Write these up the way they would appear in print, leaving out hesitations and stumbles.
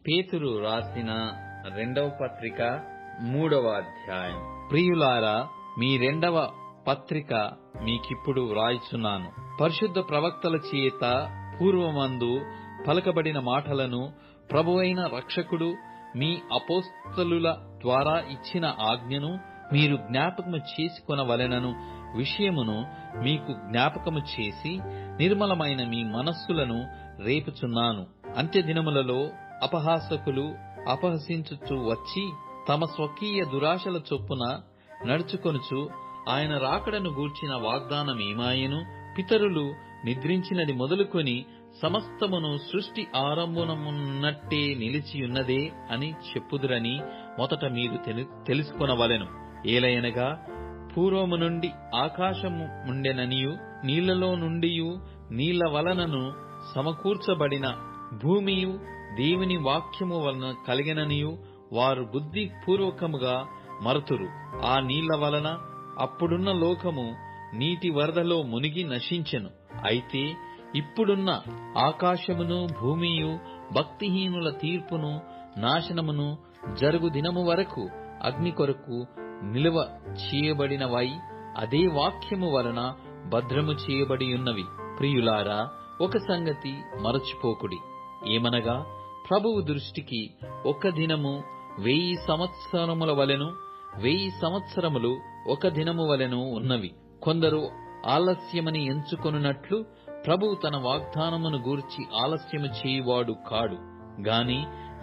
పేతురు రాసిన రెండవ పత్రిక 3వ అధ్యాయం. ప్రియులారా, మీ రెండవ పత్రిక మీకిప్పుడు వ్రాయిచున్నాను. పరిశుద్ధ ప్రవక్తల చేత పూర్వమందు పలకబడిన మాటలను ప్రభువైన రక్షకుడు మీ అపోస్తలుల ద్వారా ఇచ్చిన ఆజ్ఞను మీరు జ్ఞాపకము చేసుకొనవలెనను విషయమును మీకు జ్ఞాపకము చేసి నిర్మలమైన మీ మనస్సులను రేపుచున్నాను. అంత్యదినములలో అపహాసకులు అపహసించుచు వచ్చి తమ స్వకీయ దురాశల చొప్పున నడుచుకొనుచు ఆయన రాకడను గూర్చిన వాగ్దానమేమాయెను, పితరులు నిద్రించినది మొదలుకొని సమస్తమును సృష్టి ఆరంభమున్నట్టే నిలిచియున్నదే అని చెప్పుదురని మొదట మీరు తెలుసుకొనవలెను. ఏలయనగా పూర్వము నుండి ఆకాశముండెననియు నీళ్లలో నుండియు నీళ్ల వలనను సమకూర్చబడిన భూమియు దేవుని వాక్యము వలన కలిగెననియు వారు బుద్ధి పూర్వకముగా మరతురు. ఆ నీళ్ల వలన అప్పుడున్న లోకము నీటి వరదలో మునిగి నశించెను. అయితే ఇప్పుడున్న ఆకాశమును భూమియు భక్తిహీనుల తీర్పును నాశనమును జరుగు దినము వరకు అగ్ని కొరకు నిలువ చేయబడినవై అదే వాక్యము వలన భద్రము చేయబడి ఉన్నవి. ప్రియులారా, ఒక సంగతి మరచిపోకుడి. ఏమనగా ప్రభువు దృష్టికి ఒక దినము 1000 సంవత్సరముల వలెను, 1000 సంవత్సరములు ఒక దినము వలెను ఉన్నవి. కొందరు ఆలస్యమని ఎంచుకొనున్నట్లు ప్రభువు తన వాగ్దానమును గూర్చి ఆలస్యము చేయువాడు కాడు గాని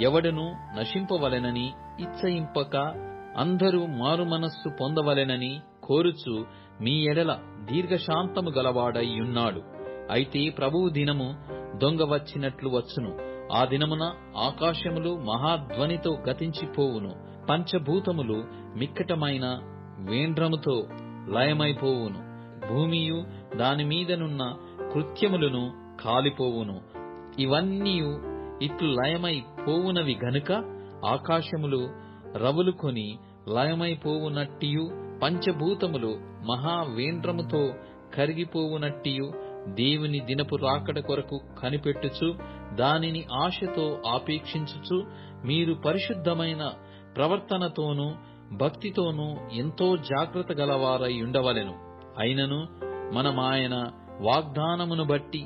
ఎవడను నశింపవలెనని ఇచ్చయింపక అందరూ మారు మనస్సు పొందవలెనని కోరుచు మీ ఎడల దీర్ఘశాంతము గలవాడై ఉన్నాడు. అయితే ప్రభువు దినము దొంగ వచ్చినట్లు వచ్చును. ఆ దినమున ఆకాశములు మహాధ్వనితో గతించిపోవును, పంచభూతములు మిక్కటమైన వేండ్రముతో లయమైపోవును, భూమియు దాని మీదనున్న కృత్యములను కాలిపోవును. ఇవన్నీ ఇట్లు లయమైపోవునవి గనుక ఆకాశములు రవులుకొని లయమైపోవునట్టియు పంచభూతములు మహావేంద్రముతో కరిగిపోవునట్టియు దేవుని దినపు రాకడ కొరకు కనిపెట్టుచు దానిని ఆశతో ఆపేక్షించుచు మీరు పరిశుద్ధమైన ప్రవర్తనతోనూ భక్తితోనూ ఎంతో జాగ్రత్త గలవారై ఉండవలెను. అయినను మనమాయన వాగ్దానమును బట్టి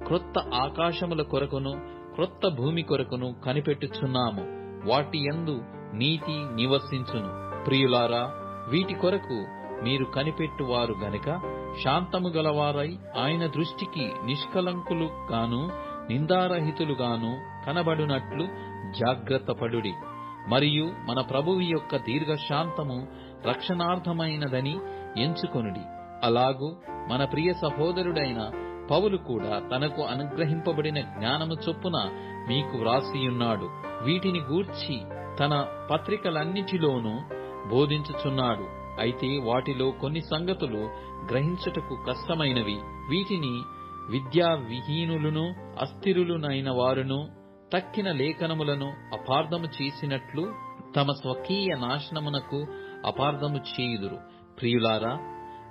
క్రొత్త ఆకాశముల కొరకును క్రొత్త భూమి కొరకును కనిపెట్టుచున్నాము. వాటి యందు నీతి నివసించును. ప్రియులారా, వీటి కొరకు మీరు కనిపెట్టువారు గనుక శాంతము గలవారై ఆయన దృష్టికి నిష్కలంకులుగాను నిందారహితులుగాను కనబడునట్లు జాగ్రత్తపడుడి. మరియు మన ప్రభువు యొక్క దీర్ఘశాంతము రక్షణార్థమైనదని ఎంచుకొనుడి. అలాగూ మన ప్రియ సహోదరుడైన పౌలు కూడా తనకు అనుగ్రహింపబడిన జ్ఞానము చొప్పున మీకు వ్రాసియున్నాడు. వీటిని గూర్చి తన పత్రికలన్నిటిలోనూ బోధించుచున్నాడు. అయితే వాటిలో కొన్ని సంగతులు గ్రహించుటకు కష్టమైనవి. వీటిని విద్యా విహీనులను అస్థిరులునైన వారును తక్కిన లేఖనములను అపార్థము చేసినట్లు తమ స్వకీయ నాశనమునకు అపార్థము చేయుదురు. ప్రియులారా,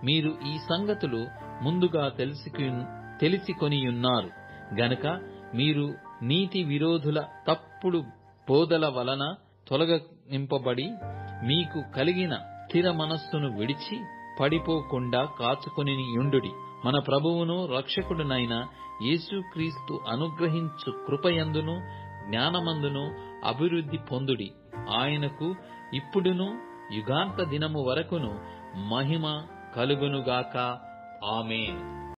మీరు ఈ సంగతులు ముందుగా తెలిసికొనియున్నారు గనుక మీరు నీతి విరోధుల తప్పుడు బోధల వలన తొలగింపబడి మీకు కలిగిన స్థిర మనస్సును విడిచి పడిపోకుండా కాచుకొనియుండుడి. మన ప్రభువును రక్షకుడునైన యేసుక్రీస్తు అనుగ్రహించు కృపయందును జ్ఞానమందును అభివృద్ధి పొందుడి. ఆయనకు ఇప్పుడును యుగాంత దినము వరకును మహిమ కలుగునుగాక. ఆమేన్.